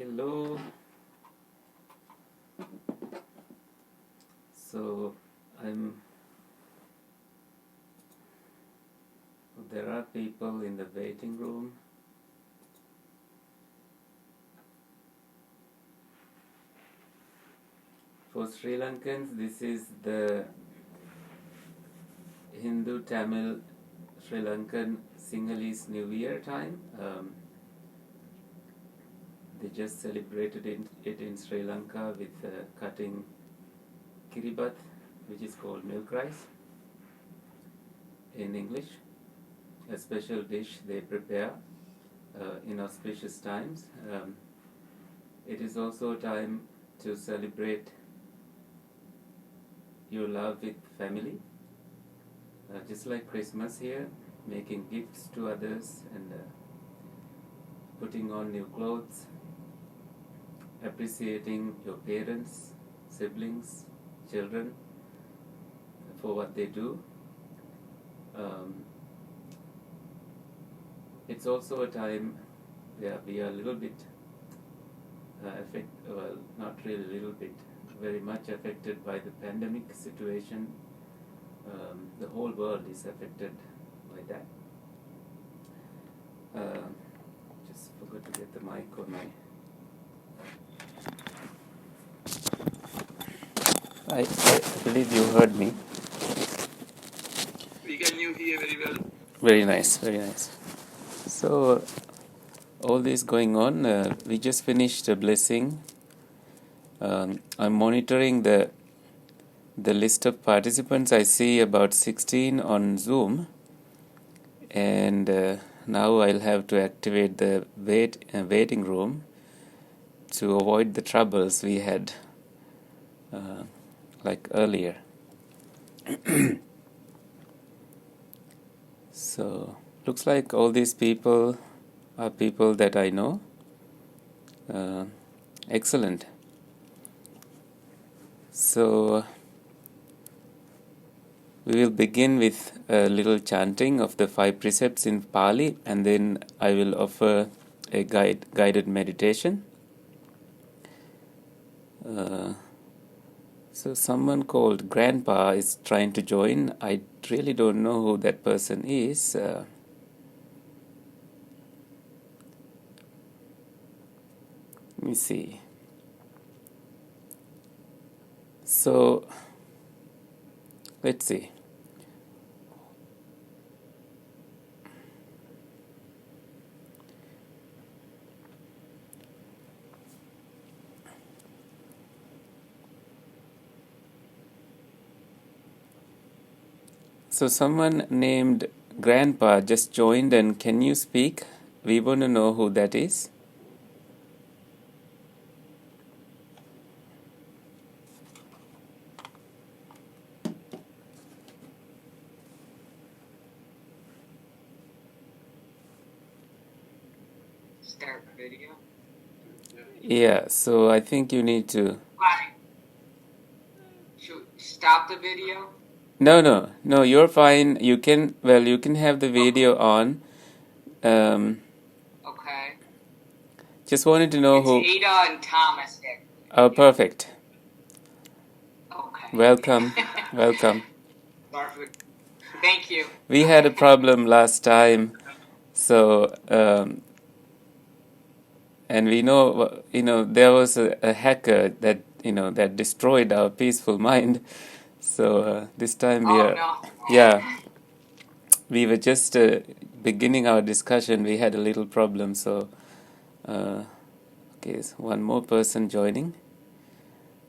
Hello. So there are people in the waiting room. For Sri Lankans, this is the Hindu Tamil Sri Lankan Sinhalese New Year time. They just celebrated it in Sri Lanka with cutting Kiribat, which is called milk rice in English, a special dish they prepare in auspicious times. It is also a time to celebrate your love with family, just like Christmas here, making gifts to others and putting on new clothes, appreciating your parents, siblings, children for what they do. It's also a time where we are a little bit not really a little bit, very much affected by the pandemic situation. The whole world is affected by that. Just forgot to get the mic on my... I believe you heard me. We can you hear very well. Very nice, very nice. So, all this going on, we just finished a blessing. I'm monitoring the list of participants. I see about 16 on Zoom, and now I'll have to activate the waiting room to avoid the troubles we had like earlier. So, looks like all these people are people that I know. Excellent. So, we will begin with a little chanting of the 5 precepts in Pali, and then I will offer a guided meditation. So someone called Grandpa is trying to join. I really don't know who that person is. Let me see. So, let's see. So someone named Grandpa just joined, and can you speak? We want to know who that is. Start the video. Yeah, so I think you need to... Why? Should stop the video? No, you're fine. You can have the video on. Okay. Just wanted to know It's who... Ada and Thomas there. Oh, perfect. Okay. Welcome. Perfect. Thank you. We had a problem last time, so and we know there was a hacker that that destroyed our peaceful mind. So this time we were just beginning our discussion. We had a little problem, so okay, so one more person joining.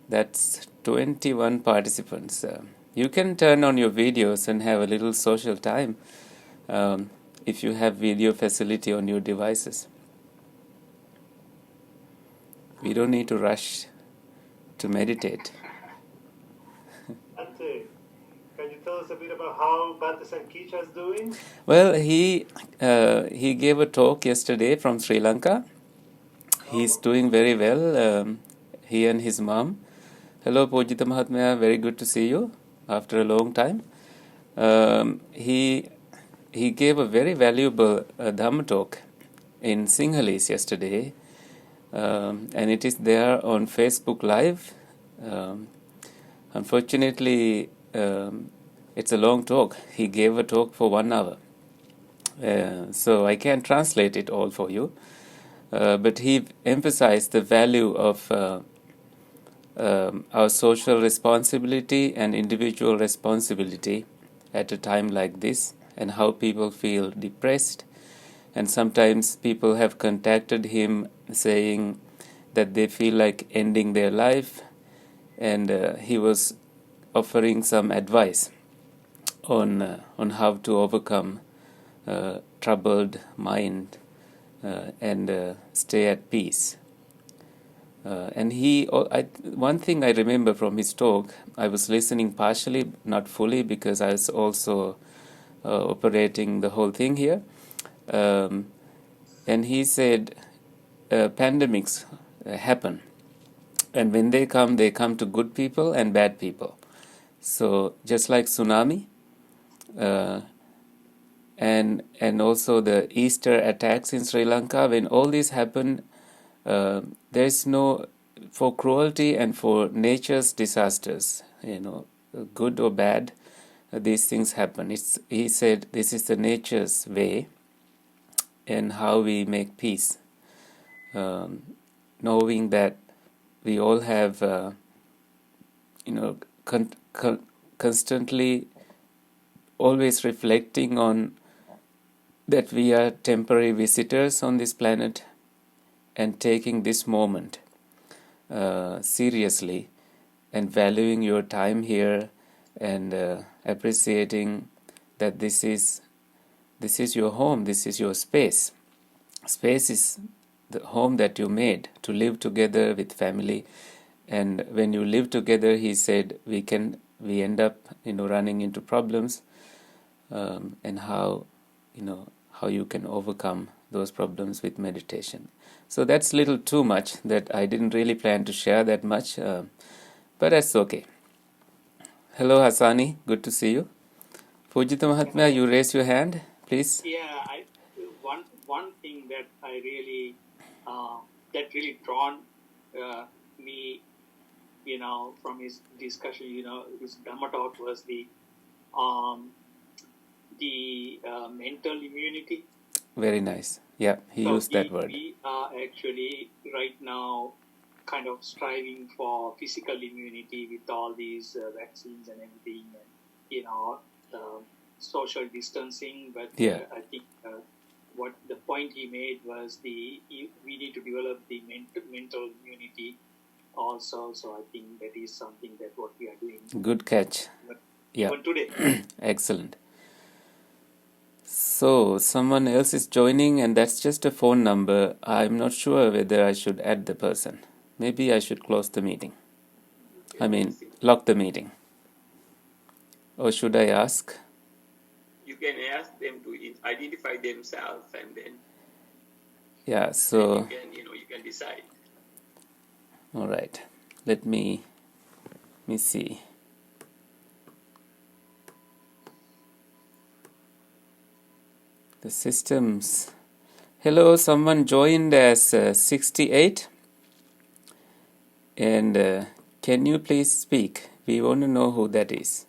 That's 21 participants. You can turn on your videos and have a little social time if you have video facility on your devices. We don't need to rush to meditate. Ante, can you tell us a bit about how Bhante Sankicha is doing? Well, he gave a talk yesterday from Sri Lanka. He's doing very well. He and his mom. Hello, Pujita Mahatmya. Very good to see you after a long time. He gave a very valuable Dhamma talk in Sinhalese yesterday, and it is there on Facebook Live. Unfortunately, it's a long talk. He gave a talk for 1 hour. So I can't translate it all for you. But he emphasized the value of our social responsibility and individual responsibility at a time like this, and how people feel depressed. And sometimes people have contacted him saying that they feel like ending their life, and he was offering some advice on how to overcome troubled mind and stay at peace. And one thing I remember from his talk, I was listening partially, not fully, because I was also operating the whole thing here. And he said pandemics happen, and when they come to good people and bad people. So just like tsunami, and also the Easter attacks in Sri Lanka, when all this happened, there is no, for cruelty and for nature's disasters, good or bad, these things happen. He said this is the nature's way, and how we make peace, knowing that we all have, constantly always reflecting on that we are temporary visitors on this planet, and taking this moment seriously, and valuing your time here, and appreciating that this is your home, this is your space. Space is the home that you made to live together with family. And when you live together, he said, we end up running into problems, and how you can overcome those problems with meditation. So that's a little too much, that I didn't really plan to share that much, but that's okay. Hello Hassani, good to see you. Fujita Mahatma, you raise your hand, please. Yeah, one thing that I really that really drawn me, from his discussion, his Dhamma talk, was the mental immunity. Very nice. Yeah, he used that word. We are actually right now kind of striving for physical immunity with all these vaccines and everything, and social distancing. But I think what the point he made was we need to develop the mental immunity also. So I think that is something that what we are doing. Good catch. Even today. Excellent. So someone else is joining, and that's just a phone number. I'm not sure whether I should add the person. Maybe I should close the meeting. Lock the meeting. Or should I ask? You can ask them to identify themselves, and then so you can decide. All right. Let me see. The systems. Hello, someone joined as 68. And can you please speak? We want to know who that is.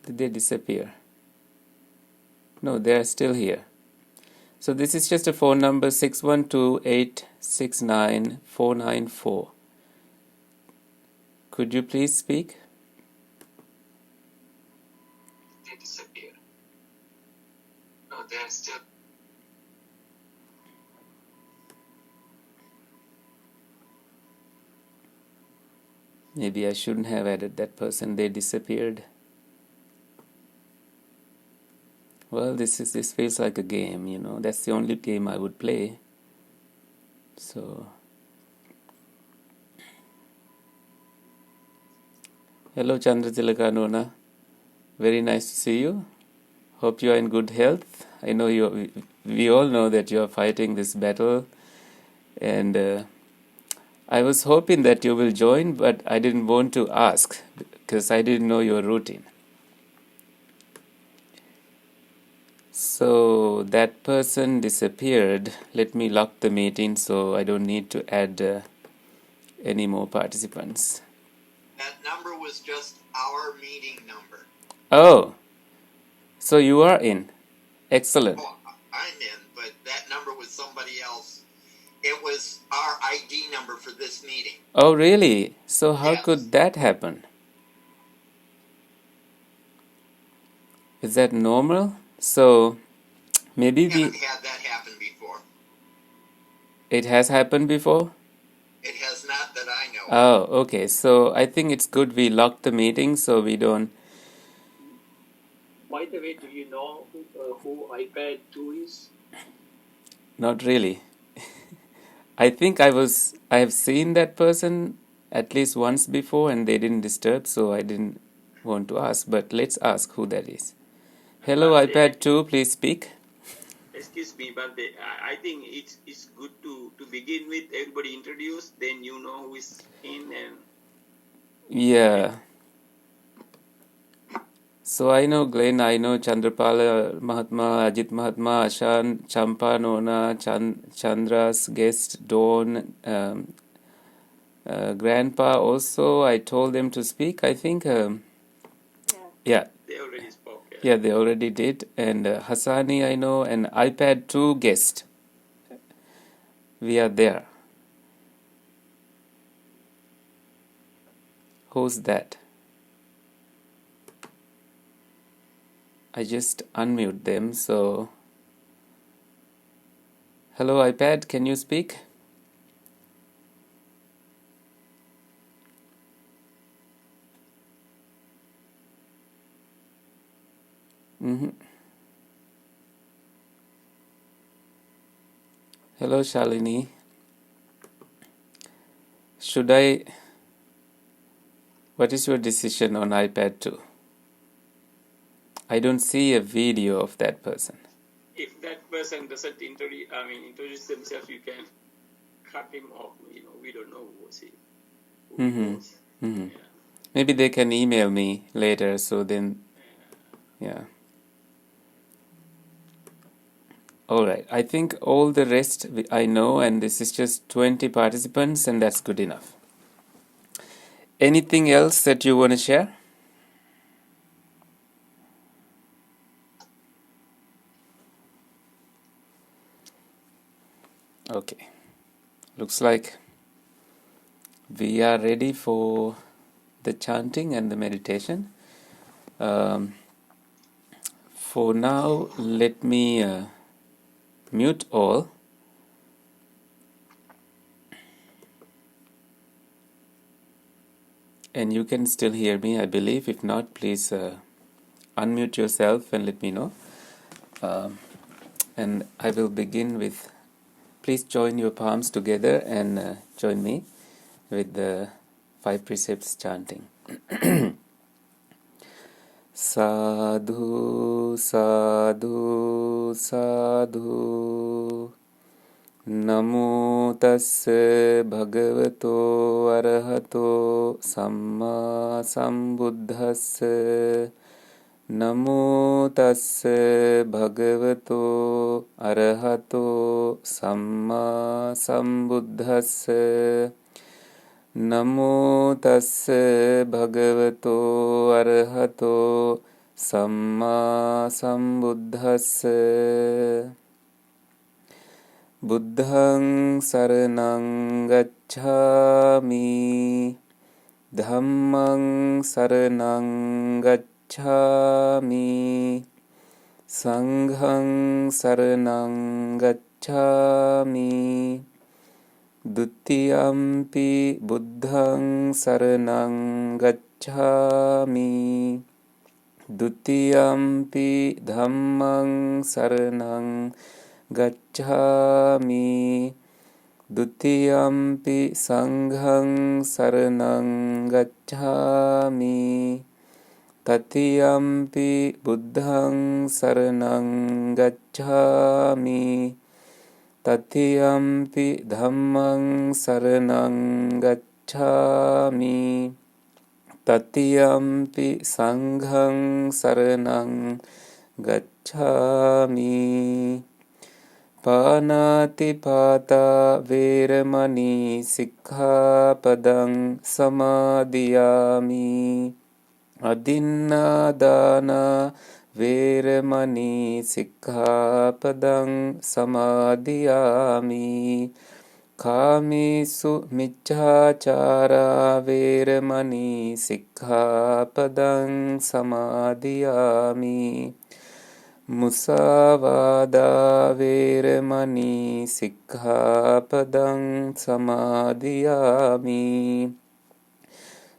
Did they disappear? No, they are still here. So this is just a phone number, 612-869-494. Could you please speak? They disappear. No, they are still. Maybe I shouldn't have added that person. They disappeared. Well, this feels like a game, That's the only game I would play. So, hello Chandratilaka Nona. Very nice to see you. Hope you are in good health. I know we all know that you are fighting this battle, and I was hoping that you will join, but I didn't want to ask because I didn't know your routine. So that person disappeared. Let me lock the meeting so I don't need to add any more participants. That number was just our meeting number. Oh, so you are in. Excellent. Oh, I'm in, but that number was somebody else. It was our ID number for this meeting. Oh, really? So how Yes. could that happen? Is that normal? So maybe We haven't had that happen before. it has happened before? It has not that I know of. Oh, okay. So I think it's good we lock the meeting so we don't. By the way, do you know who iPad 2 is? Not really. I think I have seen that person at least once before and they didn't disturb, so I didn't want to ask. But let's ask who that is. Hello, iPad 2, please speak. Excuse me, but I think it's good to begin with everybody introduce, then you know who is in and. Yeah. So I know Glenn, I know Chandrapala Mahatma, Ajit Mahatma, Ashan, Champa, Nona, Chandra's guest, Dawn, Grandpa also. I told them to speak, I think. Yeah. They already spoke. Yeah, they already did. And Hassani, I know, and iPad 2 guest. We are there. Who's that? I just unmute them, so... Hello, iPad, can you speak? Hello, Shalini. What is your decision on iPad 2? I don't see a video of that person. If that person doesn't introduce themselves, you can cut him off. We don't know who he was. Yeah. Maybe they can email me later, so then, yeah. Alright, I think all the rest I know, and this is just 20 participants, and that's good enough. Anything else that you want to share? Okay, looks like we are ready for the chanting and the meditation. For now, let me mute all. And you can still hear me, I believe. If not, please unmute yourself and let me know. And I will begin with, please join your palms together and join me with the 5 precepts chanting. Sadhu, sadhu, sadhu. Namo tassa bhagavato arahato samma sambuddhassa. Namo tassa bhagavato arahato samma sambuddhassa. Namo tassa bhagavato arahato samma sambuddhassa. Buddhaṃ saraṇaṃ gacchāmi. Dhammaṃ saraṇaṃ gacchāmi. Saṅghaṃ saraṇaṃ gacchāmi. Dutiyampi buddhaṃ saraṇaṃ gacchāmi. Dutiyampi dhammaṃ saraṇaṃ gacchāmi. Dutiyampi saṅghaṃ saraṇaṃ gacchāmi. Tatiyampi buddhaṃ saraṇaṃ gacchāmi. Tatiyampi dhammaṃ saraṇaṃ gacchāmi. Tatiyampi saṅghaṃ saraṇaṃ gacchami. Panatipata veramani sikkhapadang samadhiyami. Adinnādāna veramani sikkhapadang samadhiyami. Kāmesu micchāchārā veramani sikkhapadang samadhiyami. Musāvādā veramani sikkhapadang samadhiyami.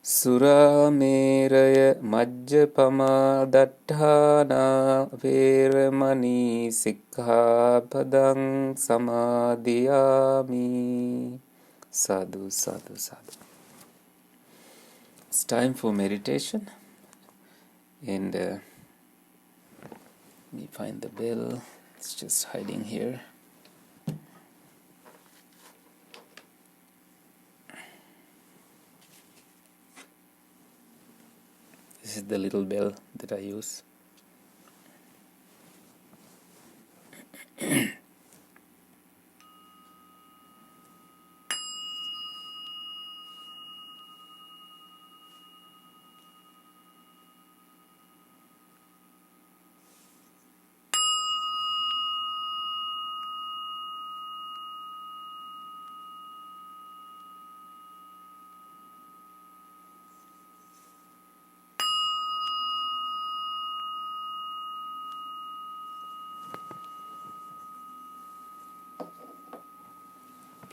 Surameraya majjapama datthāna veramani sikkhapadang samadhiyami. Sadhu, sadhu, sadhu. It's time for meditation, and let me find the bell. It's just hiding here. This is the little bell that I use.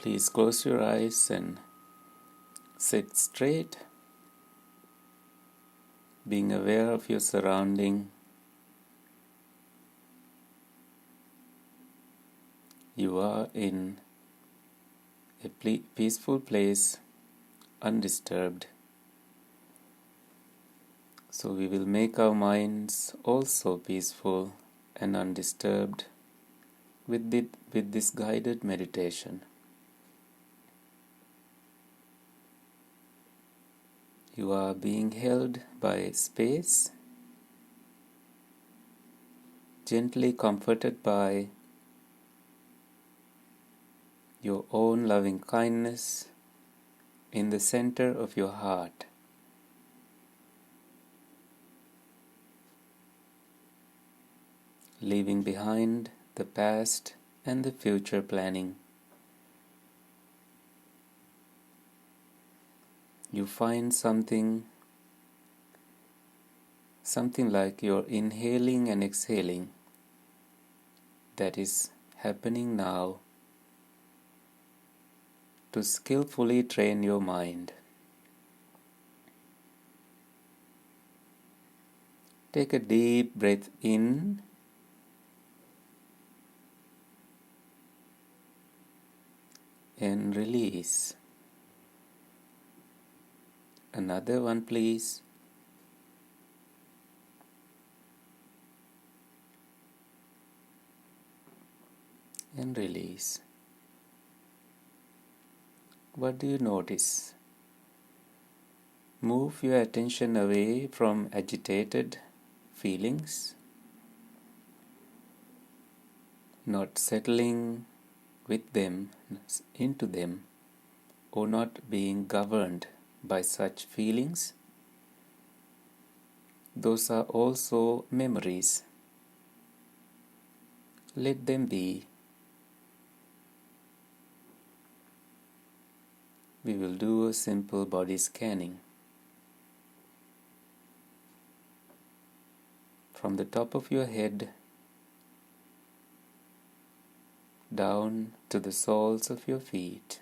Please close your eyes and sit straight, being aware of your surrounding. You are in a peaceful place, undisturbed. So we will make our minds also peaceful and undisturbed with this guided meditation. You are being held by space, gently comforted by your own loving kindness in the center of your heart. Leaving behind the past and the future planning. You find something like you're inhaling and exhaling that is happening now to skillfully train your mind. Take a deep breath in and release. Another one, please. And release. What do you notice? Move your attention away from agitated feelings, not settling with them, into them, or not being governed by such feelings. Those are also memories. Let them be. We will do a simple body scanning. From the top of your head down to the soles of your feet.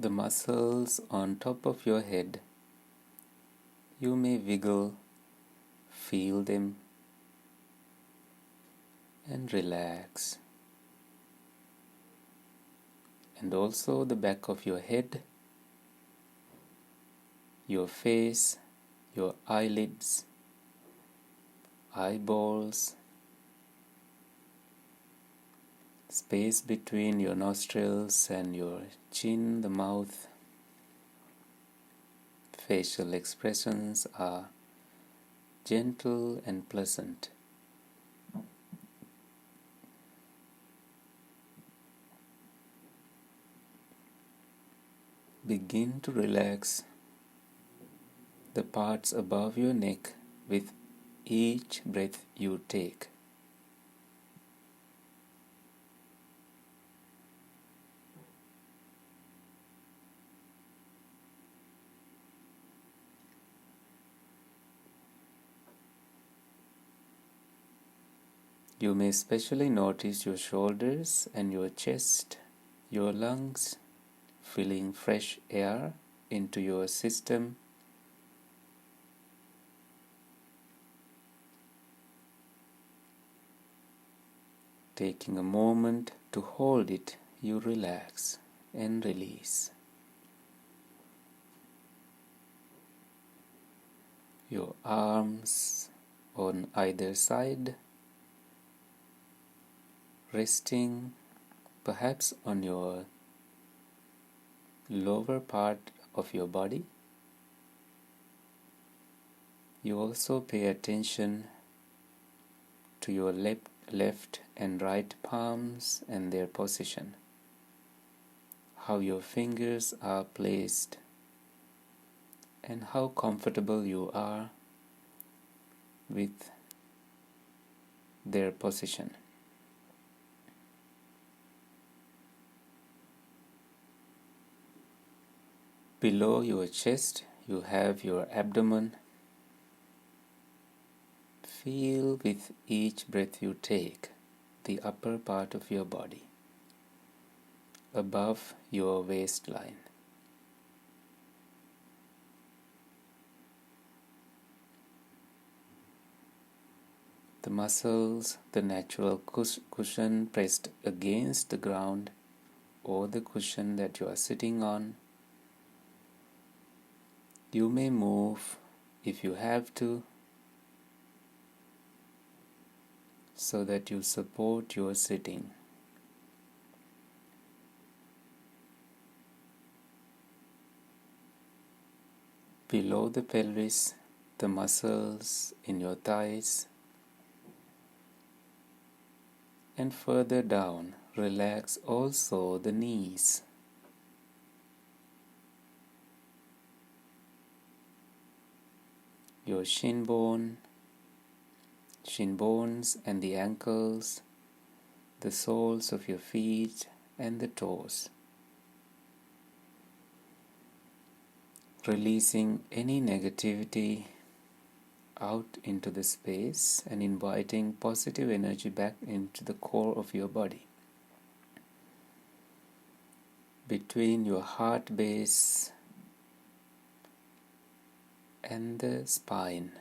The muscles on top of your head, you may wiggle, feel them, and relax. and also the back of your head, your face, your eyelids, eyeballs, space between your nostrils and your chin, the mouth. Facial expressions are gentle and pleasant. Begin to relax the parts above your neck with each breath you take. You may especially notice your shoulders and your chest, your lungs, filling fresh air into your system. Taking a moment to hold it, you relax and release. Your arms on either side, resting perhaps on your lower part of your body. You also pay attention to your left and right palms and their position, how your fingers are placed, and how comfortable you are with their position. Below your chest, you have your abdomen. Feel with each breath you take the upper part of your body, above your waistline. The muscles, the natural cushion pressed against the ground or the cushion that you are sitting on. You may move if you have to, so that you support your sitting. Below the pelvis, the muscles in your thighs, and further down, relax also the knees. Your shin bones and the ankles, the soles of your feet and the toes. Releasing any negativity out into the space and inviting positive energy back into the core of your body. Between your heart base and the spine,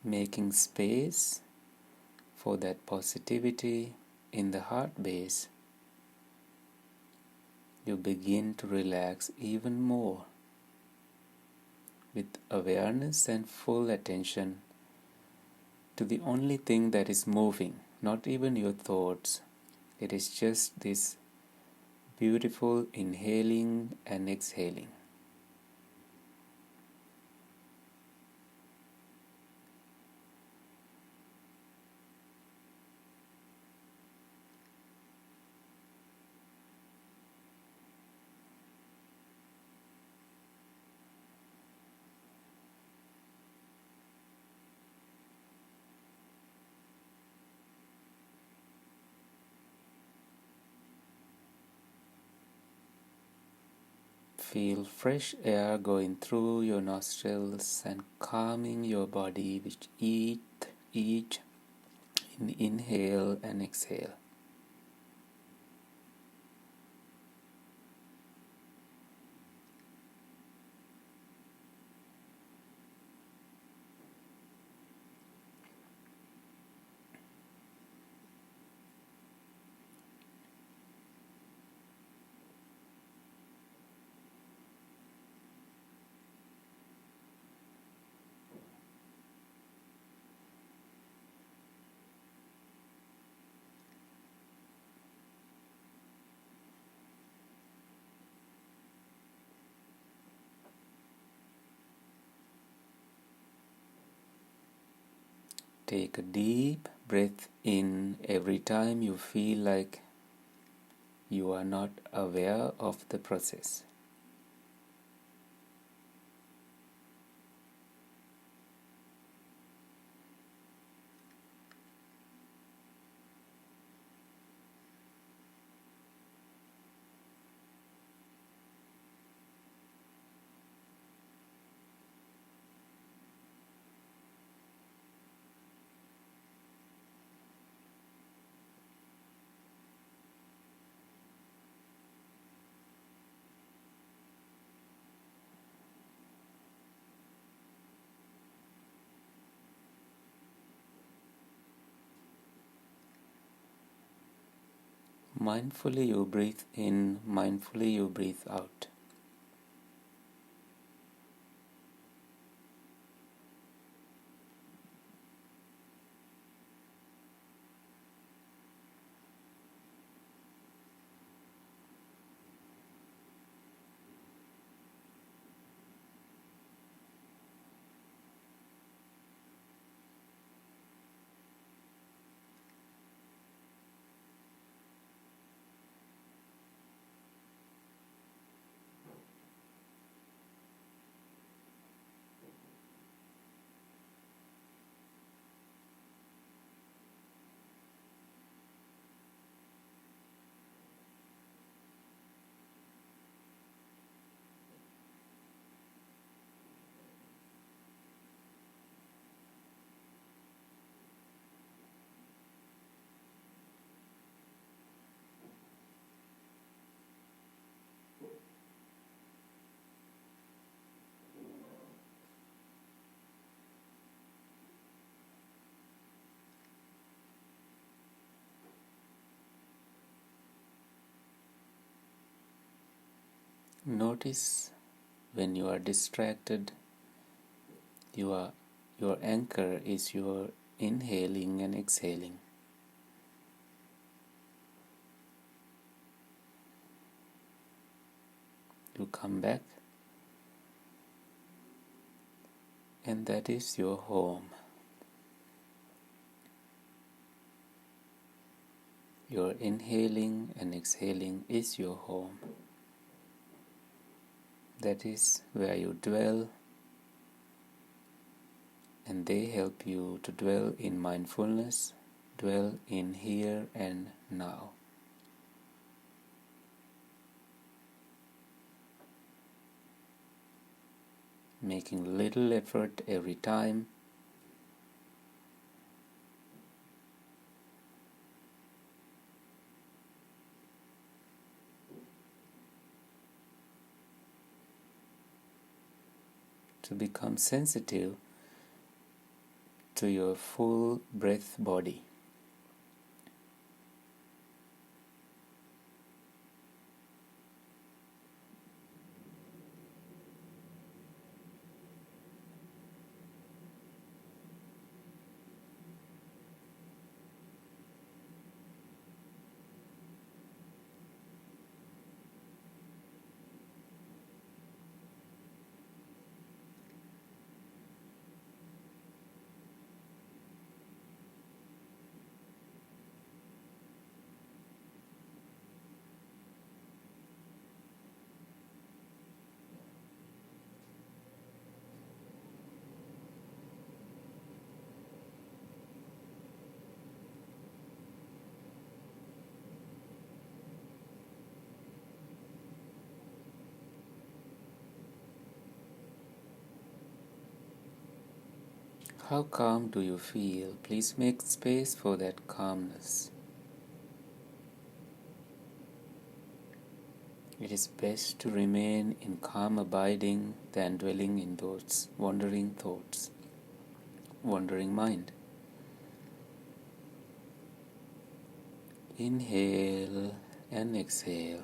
making space for that positivity in the heart base, you begin to relax even more with awareness and full attention to the only thing that is moving, not even your thoughts. It is just this beautiful inhaling and exhaling. Feel fresh air going through your nostrils and calming your body with each inhale and exhale. Take a deep breath in every time you feel like you are not aware of the process. Mindfully you breathe in, mindfully you breathe out. Notice when you are distracted, your anchor is your inhaling and exhaling. You come back, and that is your home. Your inhaling and exhaling is your home. That is where you dwell, and they help you to dwell in mindfulness, dwell in here and now. Making little effort every time, to become sensitive to your full breath body. How calm do you feel? Please make space for that calmness. It is best to remain in calm abiding than dwelling in those wandering thoughts, wandering mind. Inhale and exhale.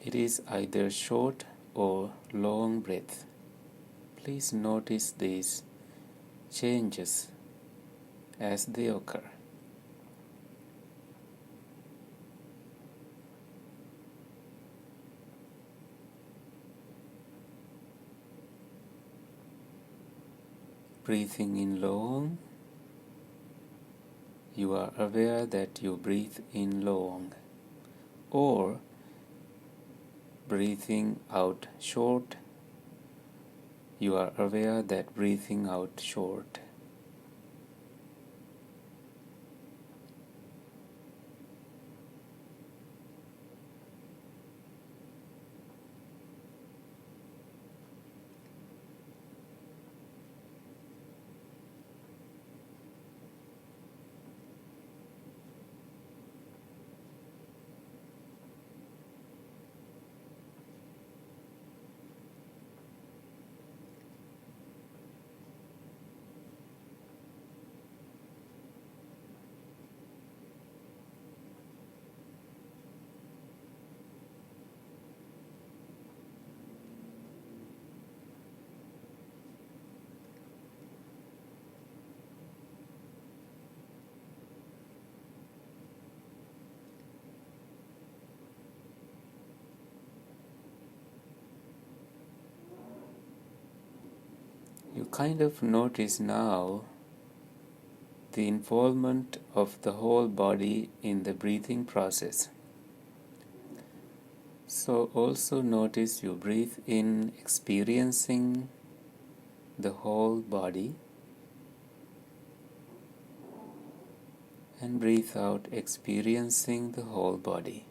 It is either short or long breath. Please notice these changes as they occur. Breathing in long, you are aware that you breathe in long, or breathing out short, you are aware that breathing out short. You kind of notice now the involvement of the whole body in the breathing process. So also notice you breathe in, experiencing the whole body, and breathe out, experiencing the whole body.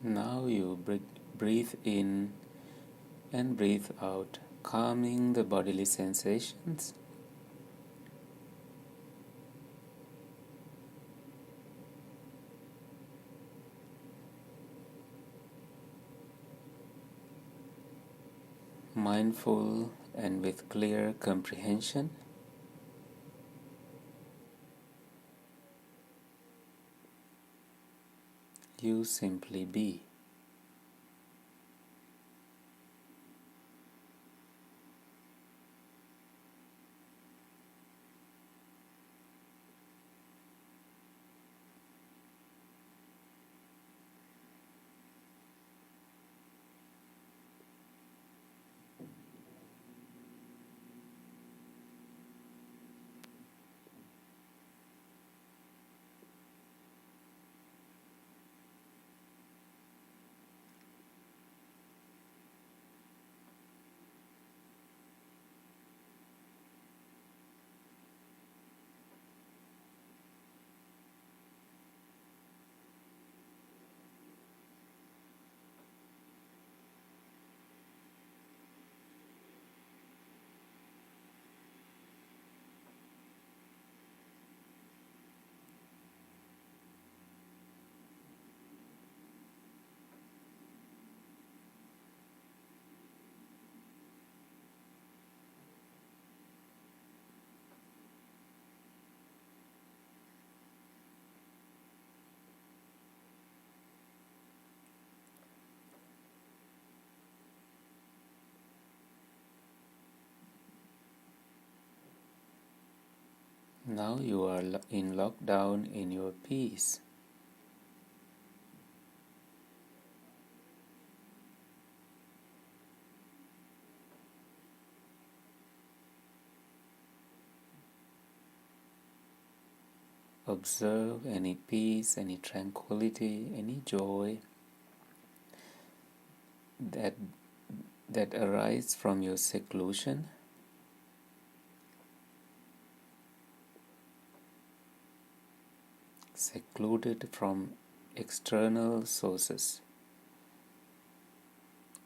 Now you breathe in and breathe out, calming the bodily sensations. Mindful and with clear comprehension. You simply be. Now you are in lockdown in your peace. Observe any peace, any tranquility, any joy that arises from your seclusion. Secluded from external sources.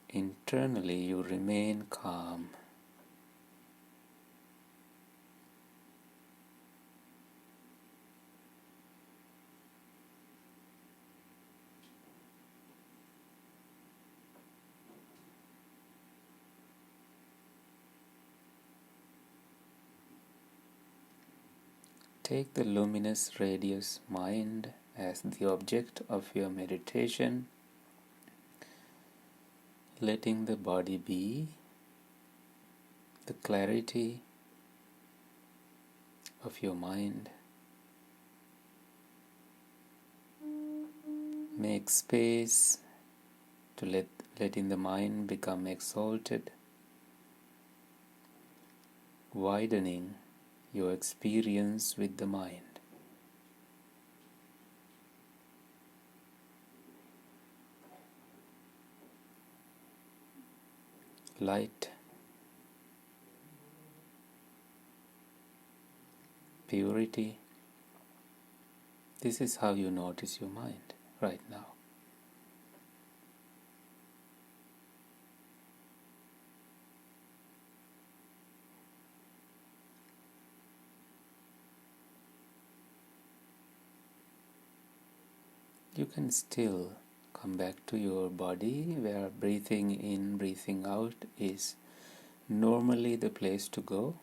Internally you remain calm. Take the luminous radius mind as the object of your meditation, letting the body be the clarity of your mind. Make space to letting the mind become exalted, widening your experience with the mind. Light, purity. This is how you notice your mind right now. You can still come back to your body where breathing in, breathing out is normally the place to go.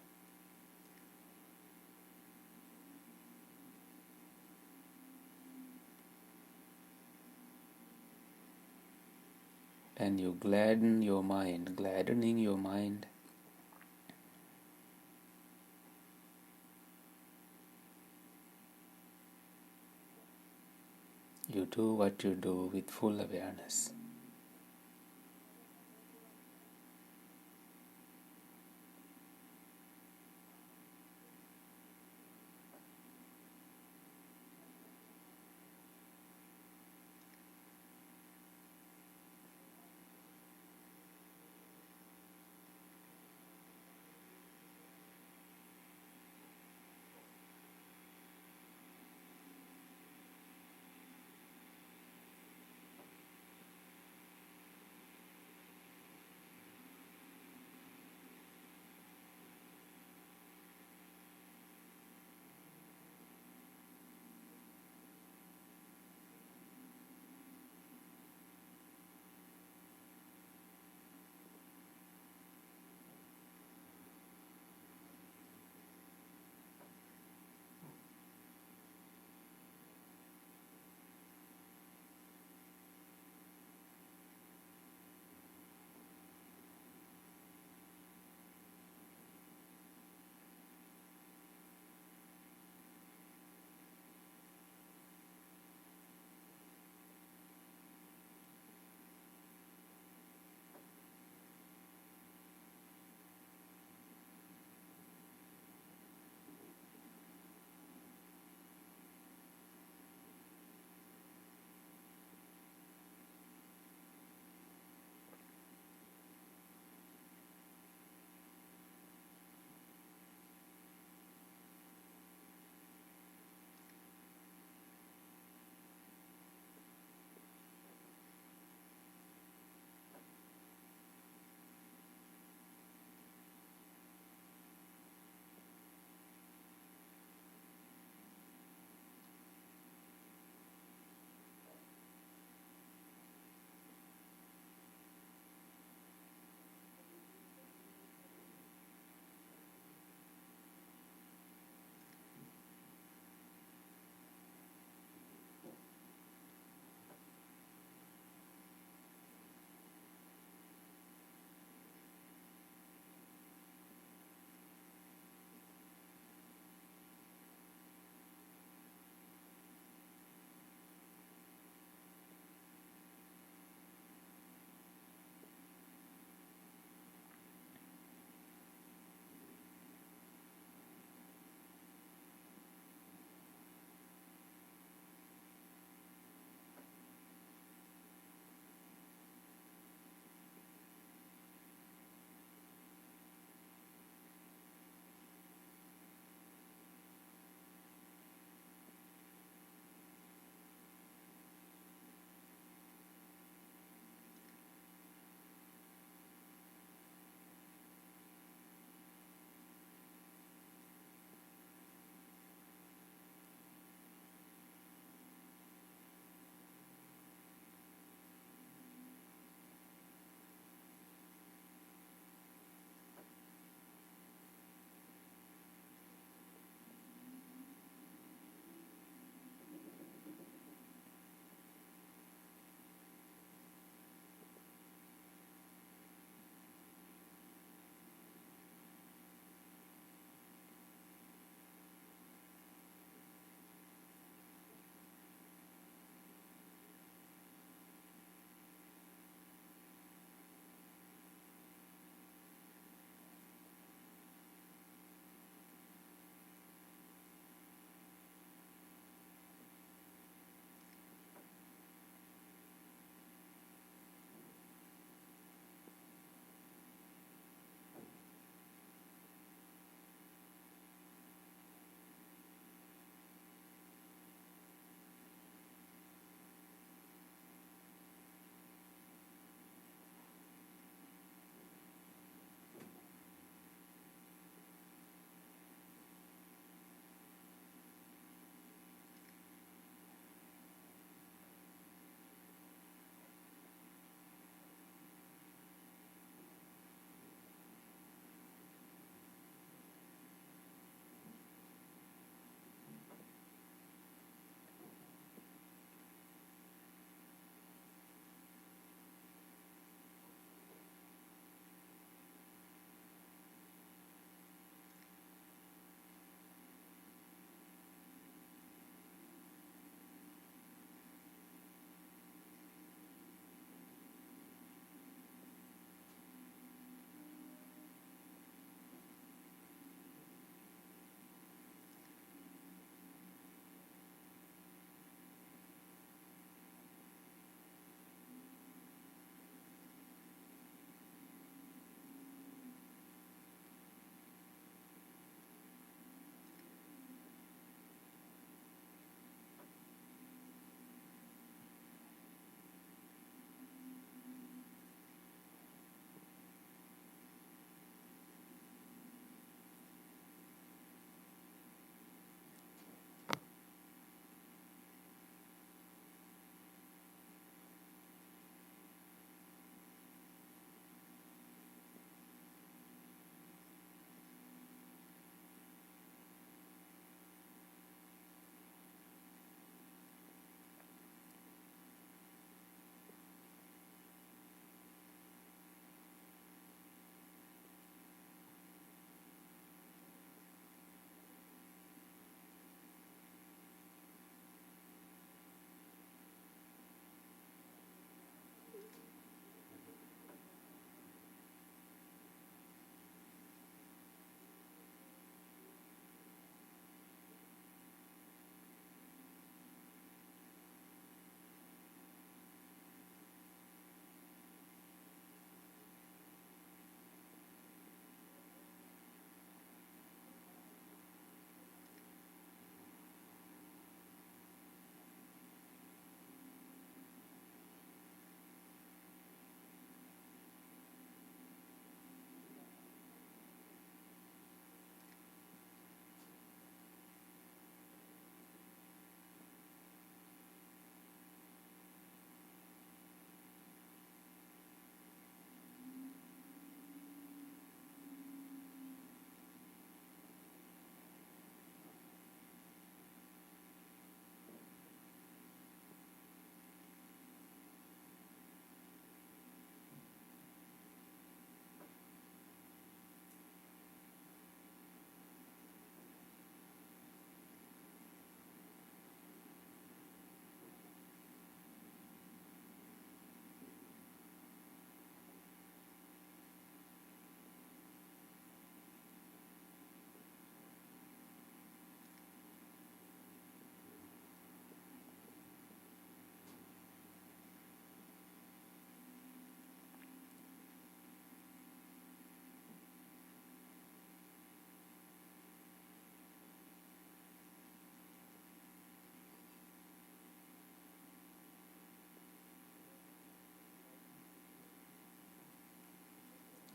And you gladdening your mind. You do what you do with full awareness.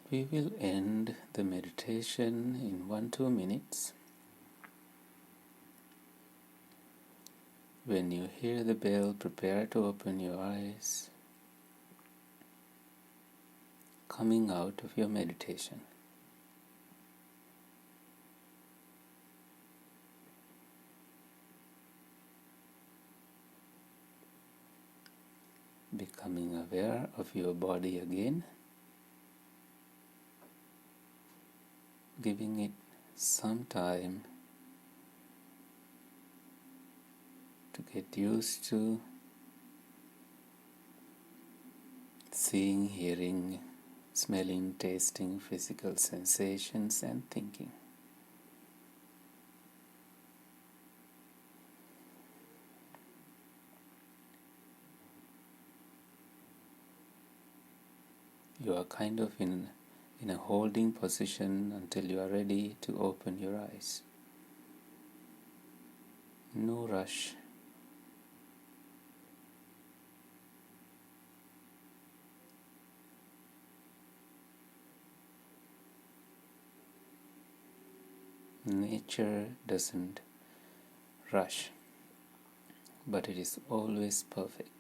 We will end the meditation in 1-2 minutes. When you hear the bell, prepare to open your eyes, coming out of your meditation. Becoming aware of your body again, giving it some time to get used to seeing, hearing, smelling, tasting, physical sensations and thinking. You are kind of in a holding position until you are ready to open your eyes. No rush. Nature doesn't rush, but it is always perfect.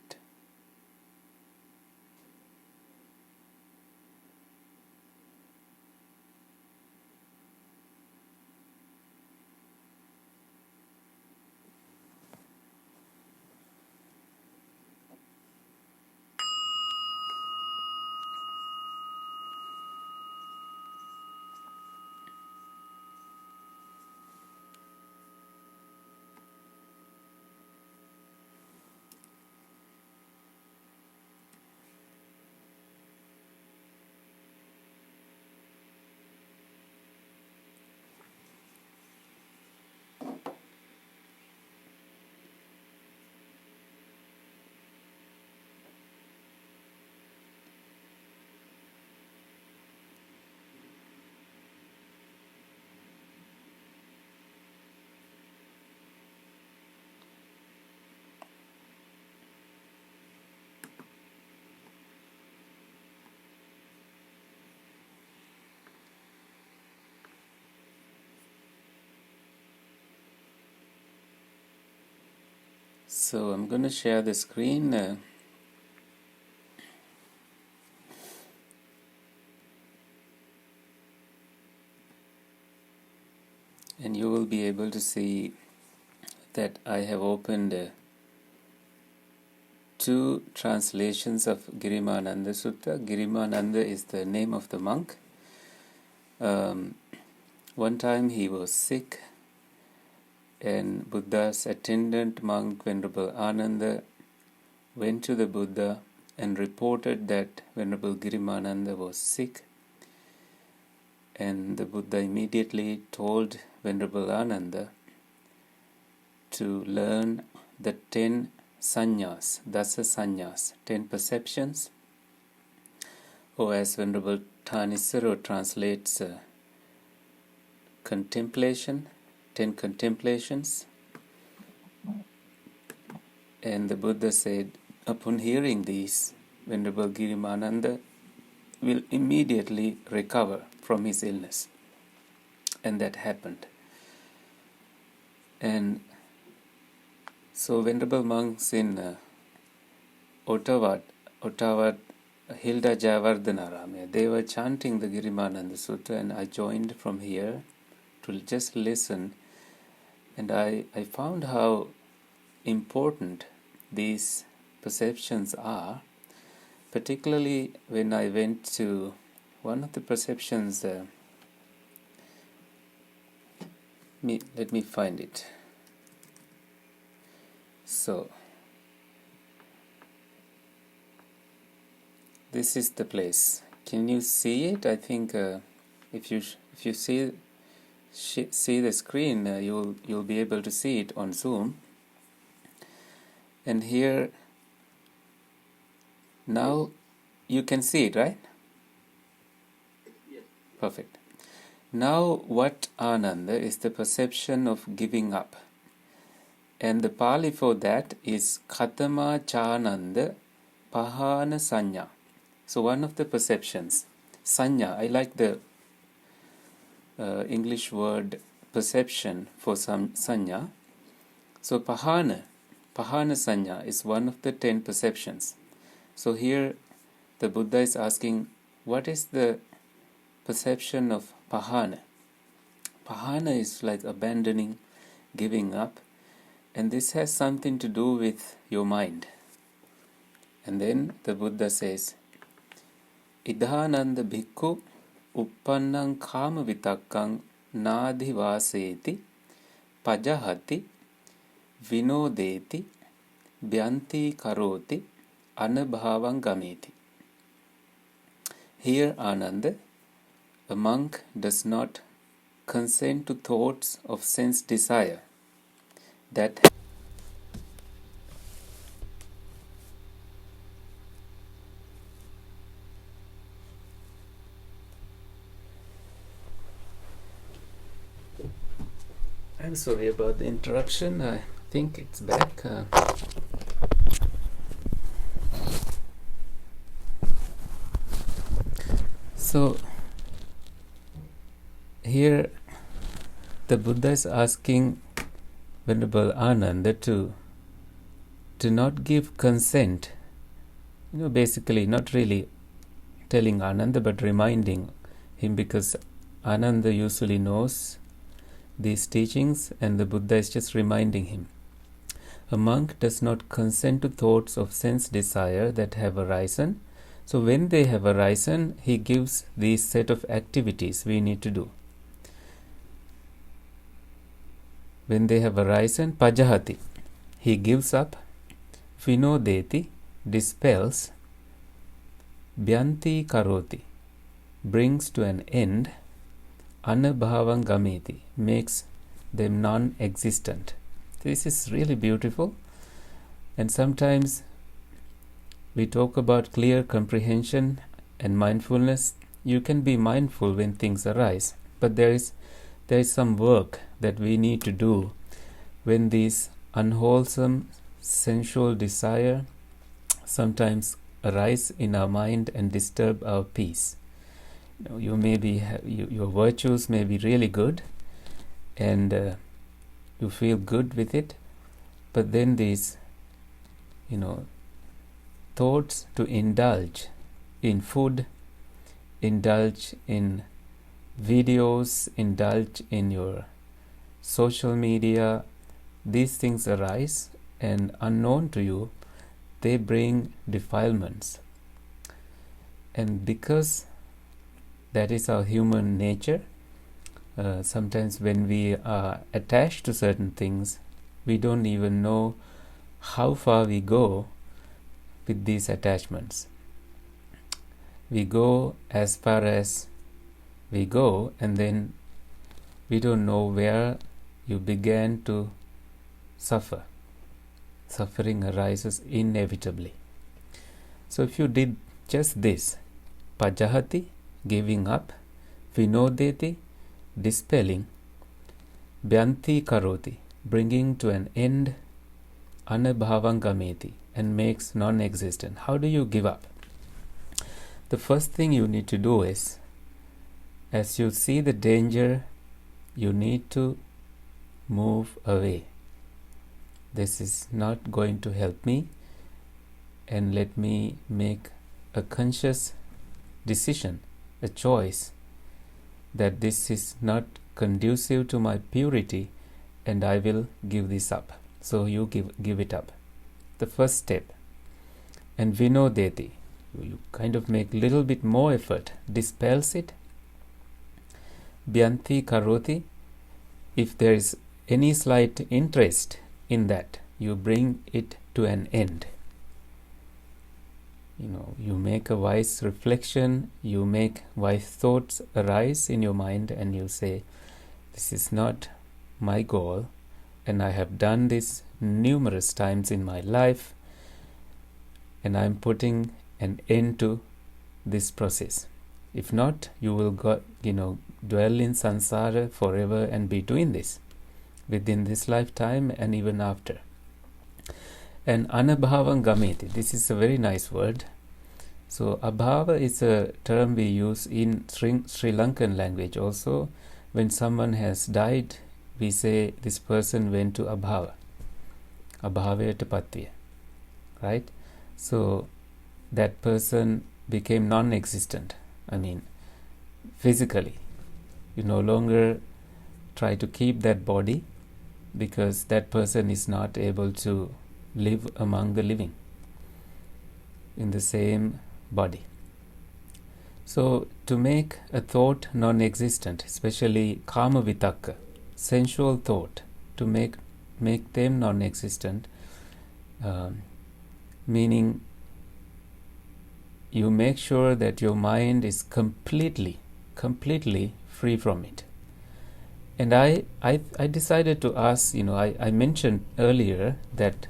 So I'm going to share the screen. And you will be able to see that I have opened 2 translations of Girimānanda Sutta. Girimānanda is the name of the monk. One time he was sick, and Buddha's attendant monk, Venerable Ananda, went to the Buddha and reported that Venerable Girimānanda was sick. And the Buddha immediately told Venerable Ananda to learn the 10 sannyas, dasa sannyas, 10 perceptions, or as Venerable Thanissaro translates, contemplation, 10 contemplations. And the Buddha said, upon hearing these, Venerable Girimānanda will immediately recover from his illness. And that happened. And so Venerable monks in Ottawa, Hilda Jayavardhanarama, they were chanting the Girimānanda Sutta, and I joined from here to just listen. And I found how important these perceptions are, particularly when I went to one of the perceptions. Let me find it. So this is the place. Can you see it? I think if you see the screen, you'll be able to see it on Zoom. And here now you can see it, right? Yes. Perfect. Now what Ananda is the perception of giving up. And the Pali for that is Khatama Chananda Pahana Sanya. So one of the perceptions. sanya. I like the English word perception for some sanya. So pahana sanya is one of the 10 perceptions. So here the Buddha is asking, what is the perception of pahana? Pahana is like abandoning, giving up, and this has something to do with your mind. And then the Buddha says, Idhananda bhikkhu uppannang kama vitakkang nādhi vāseti pajahati vinodeti bhyanti karoti anabhavang gameti. Here, Ananda, a monk does not consent to thoughts of sense desire that I'm sorry about the interruption. I think it's back. So here the Buddha is asking Venerable Ananda to not give consent. Basically not really telling Ananda but reminding him, because Ananda usually knows these teachings and the Buddha is just reminding him. A monk does not consent to thoughts of sense desire that have arisen. So when they have arisen, he gives these set of activities we need to do. When they have arisen, pajahati, he gives up. Vinodeti, dispels. Bhyanti karoti, brings to an end. Anabhavam gameti, makes them non-existent. This is really beautiful. And sometimes we talk about clear comprehension and mindfulness. You can be mindful when things arise, but there is some work that we need to do when these unwholesome sensual desire sometimes arise in our mind and disturb our peace. You may be your virtues may be really good, and you feel good with it, but then these thoughts to indulge in food, indulge in videos, indulge in your social media, these things arise, and unknown to you, they bring defilements. And because that is our human nature, sometimes when we are attached to certain things, we don't even know how far we go with these attachments. We go as far as we go, and then we don't know where you began to suffer. Suffering arises inevitably. So if you did just this, pajahati, giving up, vinodeti, dispelling, bhyanti karoti, bringing to an end, anabhavam gameti, and makes non-existent. How do you give up? The first thing you need to do is, as you see the danger, you need to move away. This is not going to help me, and let me make a conscious decision, a choice, that this is not conducive to my purity, and I will give this up. So you give it up. The first step. And vinodeti, you kind of make little bit more effort, dispels it. Bhyanti karoti, if there is any slight interest in that, you bring it to an end. You make a wise reflection, you make wise thoughts arise in your mind, and you say, this is not my goal, and I have done this numerous times in my life, and I am putting an end to this process. If not, you will dwell in samsara forever and be doing this within this lifetime and even after. And anabhavam gameti, this is a very nice word. So abhava is a term we use in Sri Lankan language also. When someone has died, we say this person went to abhava. Abhavayata patviya. Right? So that person became non-existent. I mean, physically. You no longer try to keep that body because that person is not able to live among the living in the same body. So to make a thought non-existent, especially kama vitakka, sensual thought, to make them non-existent, meaning you make sure that your mind is completely free from it. And I decided to ask, I mentioned earlier that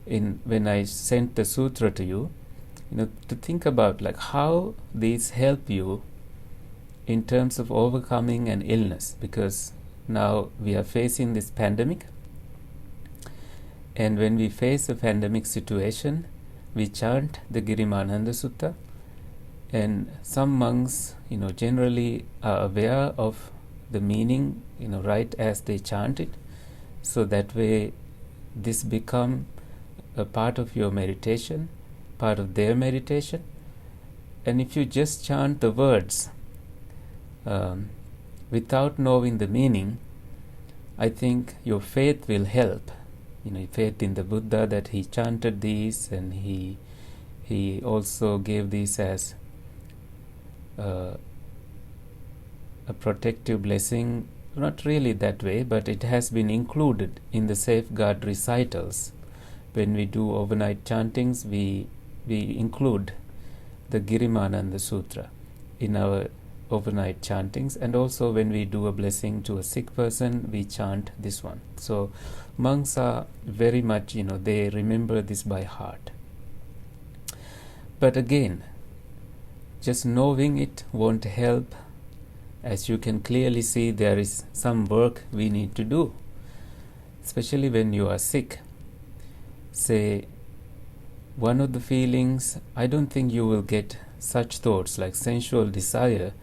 when I sent the sutra to you, to think about like how these help you in terms of overcoming an illness, because now we are facing this pandemic, and when we face a pandemic situation, we chant the Girimānanda Sutta, and some monks, generally are aware of the meaning, right as they chant it, so that way this become a part of your meditation, part of their meditation. And if you just chant the words without knowing the meaning, I think your faith will help. Faith in the Buddha, that he chanted these, and he also gave these as a protective blessing. Not really that way, but it has been included in the safeguard recitals. When we do overnight chantings, we include the Girimānanda Sutra in our overnight chantings, and also when we do a blessing to a sick person, we chant this one. So monks are very much, they remember this by heart. But again, just knowing it won't help. As you can clearly see, there is some work we need to do, especially when you are sick. Say, one of the feelings, I don't think you will get such thoughts like sensual desire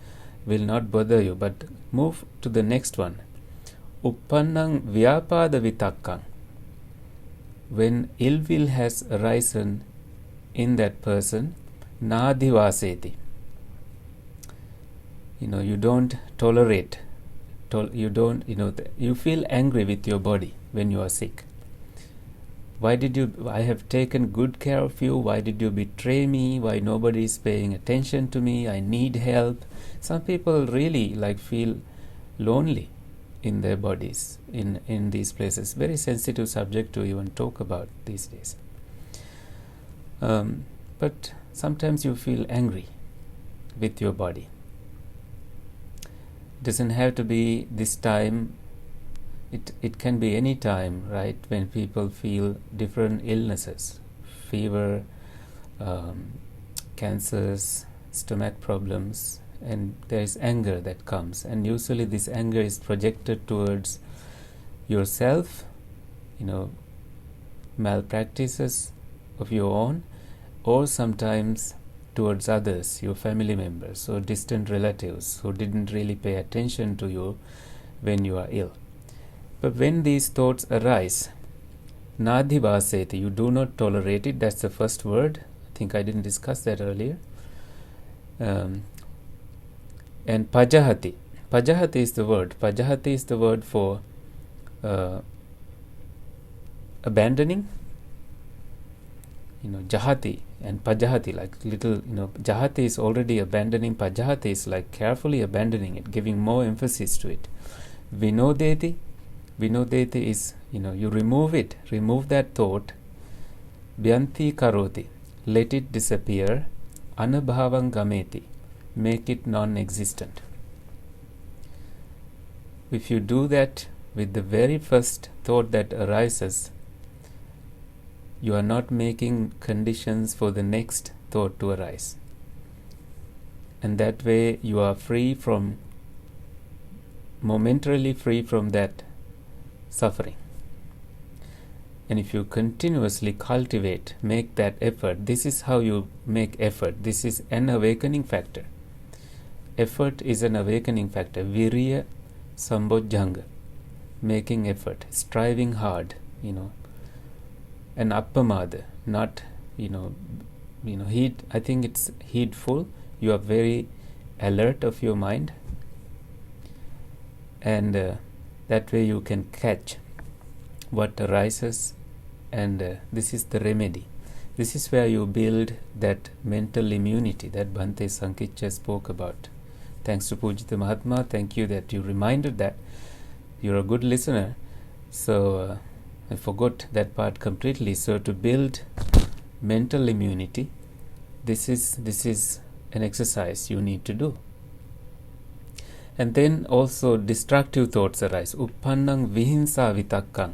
will not bother you, but move to the next one. Uppannang vyapada vitakkang. When ill will has arisen in that person, nadhivaseti. You don't tolerate. You feel angry with your body when you are sick. I have taken good care of you. Why did you betray me? Why nobody is paying attention to me? I need help. Some people really feel lonely in their bodies in these places. Very sensitive subject to even talk about these days. But sometimes you feel angry with your body. Doesn't have to be this time. It can be any time, right? When people feel different illnesses, fever, cancers, stomach problems, and there is anger that comes. And usually this anger is projected towards yourself, malpractices of your own, or sometimes towards others, your family members or distant relatives who didn't really pay attention to you when you are ill. But when these thoughts arise, nadhivaseti, you do not tolerate it. That's the first word. I think I didn't discuss that earlier. And pajahati. Pajahati is the word. Pajahati is the word for abandoning. Jahati and pajahati, like little, jahati is already abandoning. Pajahati is like carefully abandoning it, giving more emphasis to it. Vinodeti. Vinodeti is, you remove it, remove that thought. Vyanti karoti, let it disappear. Anubhavam gameti, make it non-existent. If you do that with the very first thought that arises, you are not making conditions for the next thought to arise. And that way you are momentarily free from that suffering. And if you continuously cultivate, make that effort, this is how you make effort. This is an awakening factor. Effort is an awakening factor. Virya sambojjhanga, making effort, striving hard, and appamada, not, heed. I think it's heedful. You are very alert of your mind, and that way you can catch what arises, and this is the remedy. This is where you build that mental immunity that Bhante Sankicha spoke about. Thanks to Pujita Mahatma, thank you that you reminded that. You're a good listener. So I forgot that part completely. So to build mental immunity, this is an exercise you need to do. And then also destructive thoughts arise. Uppannang vihinsa vitakkang.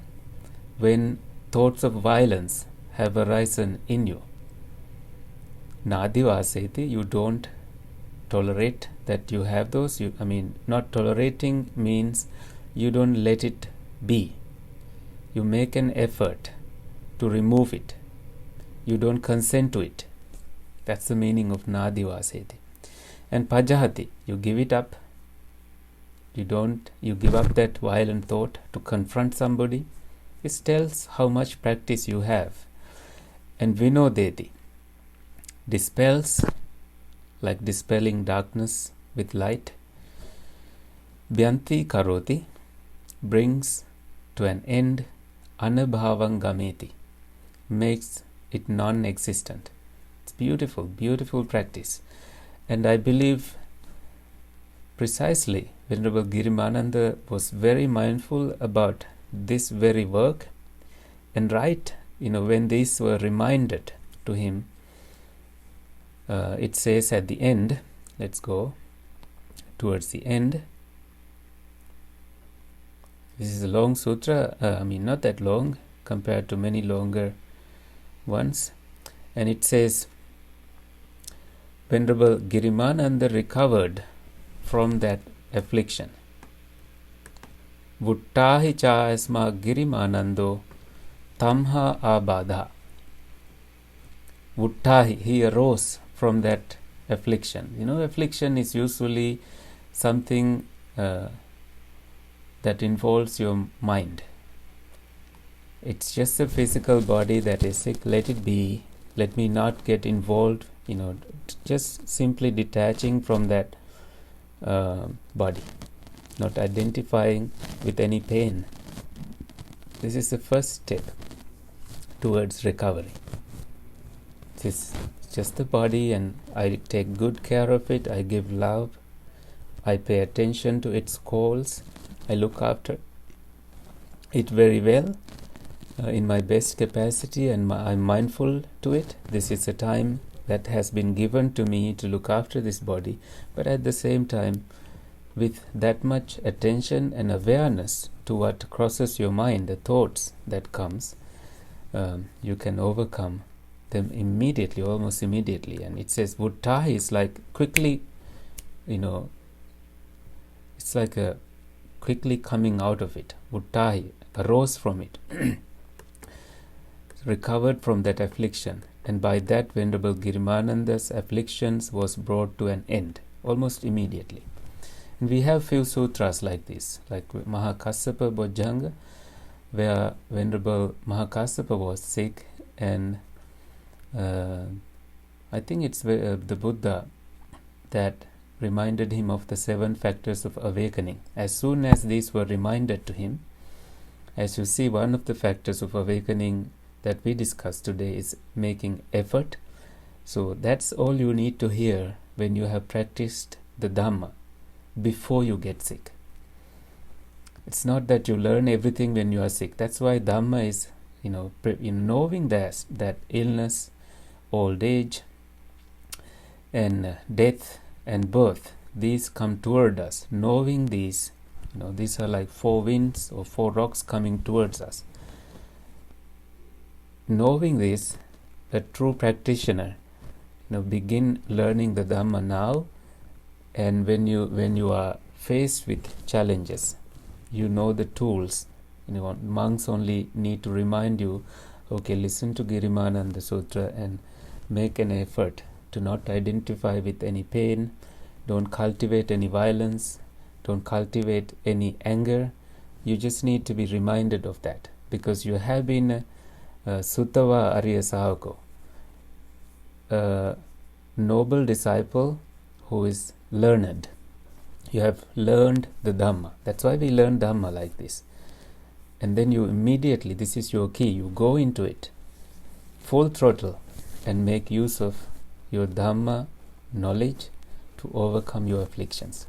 When thoughts of violence have arisen in you. Nadivaseti, you don't tolerate that you have those. Not tolerating means you don't let it be. You make an effort to remove it. You don't consent to it. That's the meaning of nadivaseti. And pajahati, you give it up. You give up that violent thought to confront somebody. This tells how much practice you have. And vinodeti, dispels, like dispelling darkness with light. Bhyanti karoti, brings to an end. Anubhavang gameti, makes it non-existent. It's beautiful, beautiful practice. And I believe precisely Venerable Girimānanda was very mindful about this very work. And when these were reminded to him, it says at the end, let's go towards the end. This is a long sutra, not that long compared to many longer ones. And it says, Venerable Girimānanda recovered from that affliction. Vuttahi cha asma Girimānando tamha abadha. Vuttahi, he arose from that affliction. Affliction is usually something that involves your mind. It's just a physical body that is sick. Let it be. Let me not get involved. Just simply detaching from that body, not identifying with any pain. This is the first step towards recovery. This is just the body, and I take good care of it. I give love. I pay attention to its calls. I look after it very well in my best capacity, and I'm mindful to it. This is a time that has been given to me to look after this body, but at the same time, with that much attention and awareness to what crosses your mind, the thoughts that comes, you can overcome them immediately, almost immediately. And it says vuttahi is like quickly, it's like a quickly coming out of it. Vuttahi, arose from it, recovered from that affliction, and by that Venerable Girimānanda's afflictions was brought to an end almost immediately. And we have few sutras like this, like Mahakassapa Bojjhanga, where Venerable Mahakassapa was sick, and I think it's the Buddha that reminded him of the 7 factors of awakening. As soon as these were reminded to him, as you see, one of the factors of awakening that we discussed today is making effort. So that's all you need to hear when you have practiced the Dhamma before you get sick. It's not that you learn everything when you are sick. That's why Dhamma is, knowing that illness, old age, and death and birth, these come toward us. Knowing these, these are like 4 winds or 4 rocks coming towards us. Knowing this, a true practitioner, begin learning the Dhamma now, and when you are faced with challenges, you know the tools monks only need to remind you, okay, listen to Girimānanda Sutra and make an effort to not identify with any pain, don't cultivate any violence, don't cultivate any anger. You just need to be reminded of that, because you have been Sutava Arya Sahako, a noble disciple who is learned. You have learned the Dhamma. That's why we learn Dhamma like this. And then you immediately, this is your key, you go into it full throttle and make use of your Dhamma knowledge to overcome your afflictions.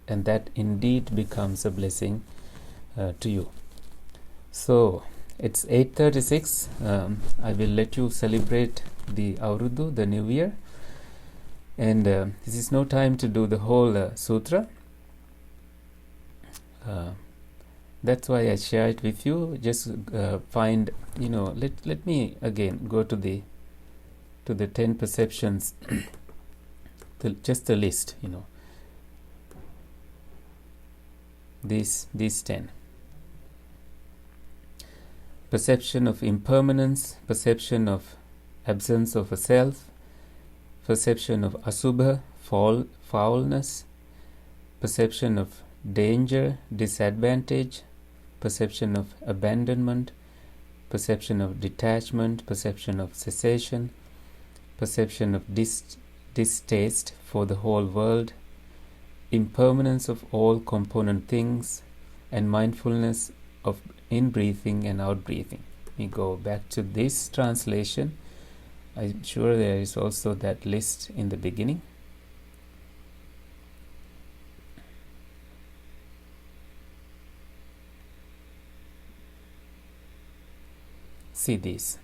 And that indeed becomes a blessing to you. So, it's 8:36. I will let you celebrate the Aurudu, the New Year. And this is no time to do the whole sutra. That's why I share it with you. Just find, let me again go to the 10 perceptions, just a list, these 10. Perception of impermanence, perception of absence of a self, perception of asubha, foulness, perception of danger, disadvantage, perception of abandonment, perception of detachment, perception of cessation, perception of distaste for the whole world, impermanence of all component things, and mindfulness of in-breathing and out-breathing. We go back to this translation. I'm sure there is also that list in the beginning. See these.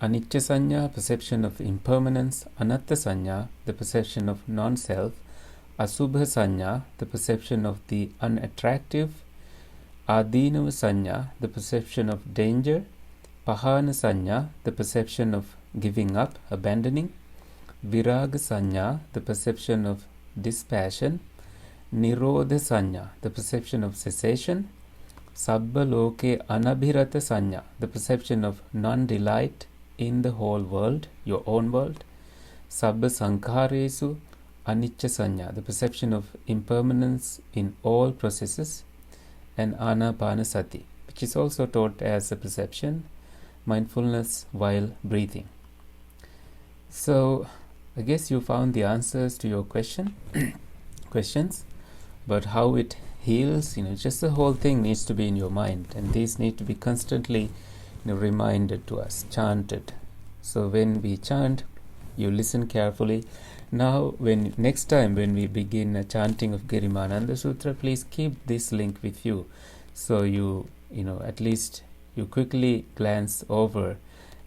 Anicca Sanya, perception of impermanence. Anatta Sanya, the perception of non-self. Asubha Sanya, the perception of the unattractive. Adinava Sanya, the perception of danger. Pahana Sanya, the perception of giving up, abandoning. Viraga Sanya, the perception of dispassion. Nirodha Sanya, the perception of cessation. Sabba Loke Anabhirata Sanya, the perception of non-delight in the whole world, your own world. Sabba Sankharesu Anicca Sanya, the perception of impermanence in all processes. And Anapanasati, which is also taught as a perception, mindfulness while breathing. So, I guess you found the answers to your questions, but how it heals, just the whole thing needs to be in your mind, and these need to be constantly reminded to us, chanted. So when we chant, you listen carefully. Now, next time when we begin a chanting of Girimānanda Sutra, please keep this link with you, so you at least you quickly glance over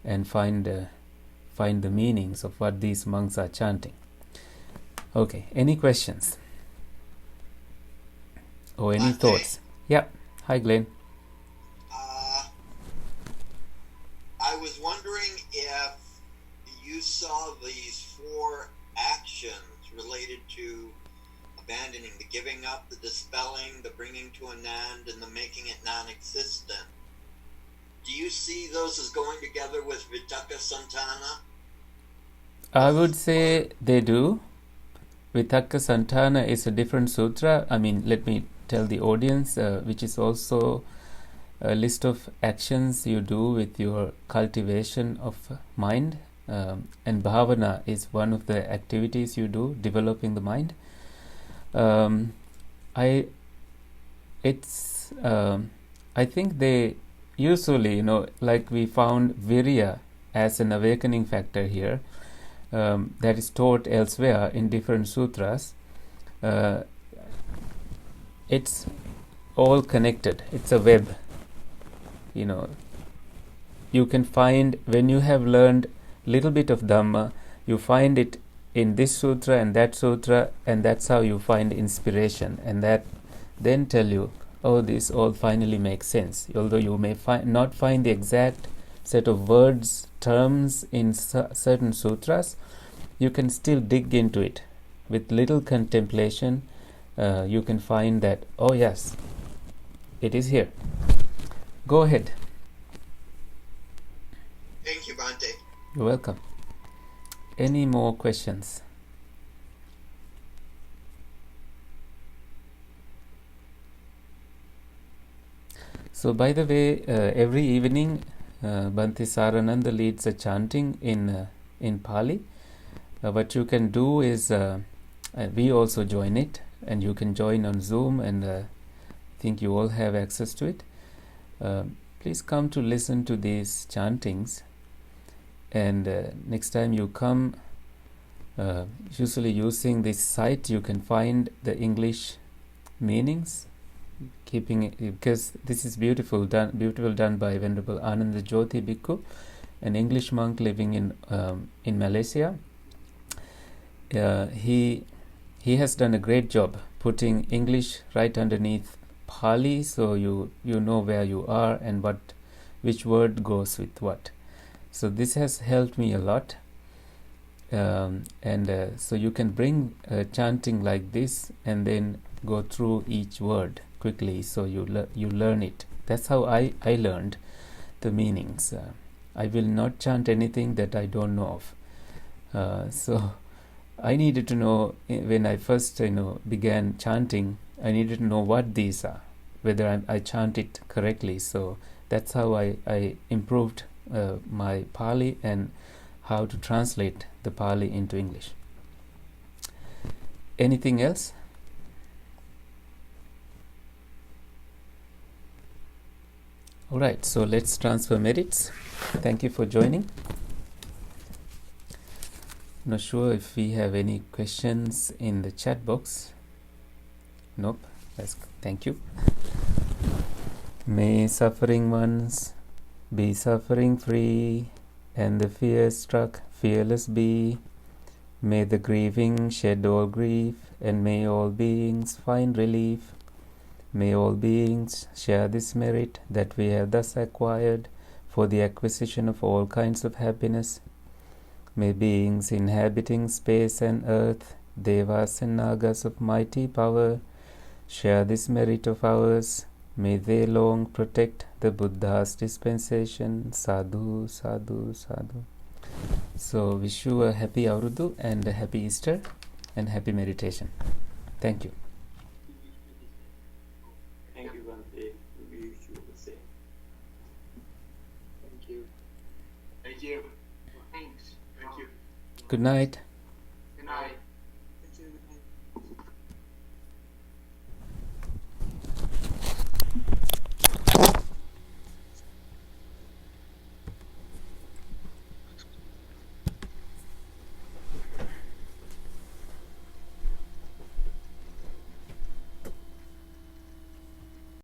and find the meanings of what these monks are chanting. Okay, any questions or any thoughts? Yeah. Hi, Glenn. I was wondering if you saw these 4 actions related to abandoning, the giving up, the dispelling, the bringing to an end, and the making it non-existent. Do you see those as going together with Vitakka Santana? I would say they do. Vitakka Santana is a different sutra. I mean, let me tell the audience, which is also a list of actions you do with your cultivation of mind. And bhavana is one of the activities you do, developing the mind. I think they usually, like we found virya as an awakening factor here, that is taught elsewhere in different sutras. It's all connected. It's a web. You can find, when you have learned little bit of Dhamma, you find it in this sutra, and that's how you find inspiration, and that then tell you, oh, this all finally makes sense. Although you may not find the exact set of words, terms in certain sutras, you can still dig into it. With little contemplation, you can find that, oh yes, it is here. Go ahead. Thank you, Bhante. You're welcome. Any more questions? So, by the way, every evening, Bhante Sarananda leads a chanting in Pali. What you can do is, we also join it, and you can join on Zoom, and I think you all have access to it. Please come to listen to these chantings, and next time you come, usually using this site, you can find the English meanings, keeping it, because this is beautiful done by Venerable Ananda Jyoti Bhikkhu, an English monk living in Malaysia. He has done a great job putting English right underneath Pali, so you know where you are and which word goes with what. So this has helped me a lot, and so you can bring chanting like this and then go through each word quickly, so you learn it. That's how I learned the meanings. I will not chant anything that I don't know of. So I needed to know, when I first began chanting, I needed to know what these are, whether I chant it correctly. So that's how I improved my Pali and how to translate the Pali into English. Anything else? All right, so let's transfer merits. Thank you for joining. Not sure if we have any questions in the chat box. Nope. Thank you. May suffering ones be suffering free, and the fear struck fearless be. May the grieving shed all grief, and may all beings find relief. May all beings share this merit that we have thus acquired for the acquisition of all kinds of happiness. May beings inhabiting space and earth, devas and nagas of mighty power, share this merit of ours. May they long protect the Buddha's dispensation. Sadhu, sadhu, sadhu. So wish you a happy Aurudu and a happy Easter and happy meditation. Thank you. Thank you, Bhante. We wish you the same. Thank you. Thank you. Thanks. Thank you. Good night.